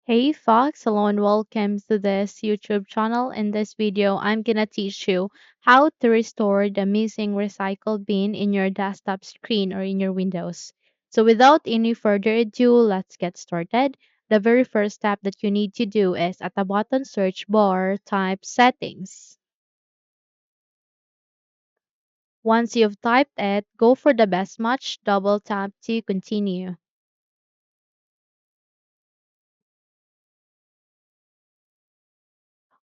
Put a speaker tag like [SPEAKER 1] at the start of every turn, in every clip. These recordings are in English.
[SPEAKER 1] Hey Fox, hello and welcome to this YouTube channel. In this video, I'm gonna teach you how to restore the missing recycle bin in your desktop screen or in your Windows. So without any further ado, let's get started. The very first step that you need to do is at the bottom search bar, type settings. Once you've typed it, go for the best match, double tap to continue.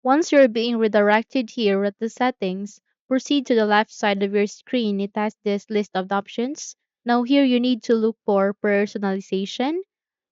[SPEAKER 1] Once you're being redirected here at the settings, proceed to the left side of your screen. It has this list of options. Now here you need to look for personalization.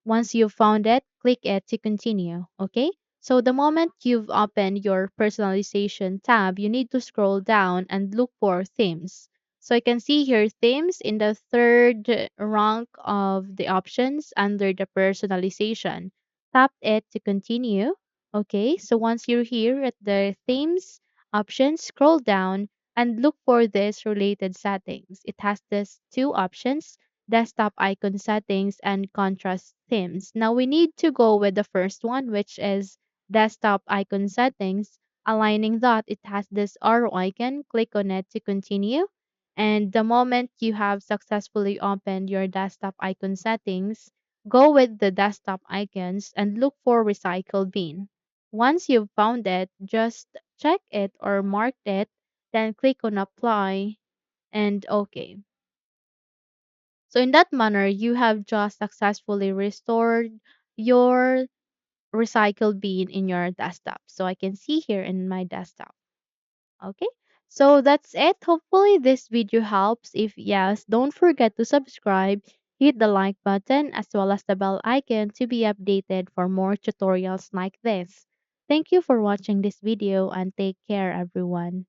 [SPEAKER 1] Once you've found it, click it to continue. Okay? So the moment you've opened your personalization tab, you need to scroll down and look for themes. So I can see here themes in the third rank of the options under the personalization. Tap it to continue. Okay, so once you're here at the themes option, scroll down and look for this related settings. It has this two options, desktop icon settings and contrast themes. Now we need to go with the first one, which is desktop icon settings. Aligning that, it has this arrow icon. Click on it to continue. And the moment you have successfully opened your desktop icon settings, go with the desktop icons and look for recycle bin. Once you've found it, just check it or mark it, then click on apply and OK. So in that manner, you have just successfully restored your recycle bin in your desktop. So I can see here in my desktop. Okay. So that's it. Hopefully this video helps. If yes, don't forget to subscribe, hit the like button as well as the bell icon to be updated for more tutorials like this. Thank you for watching this video and take care everyone.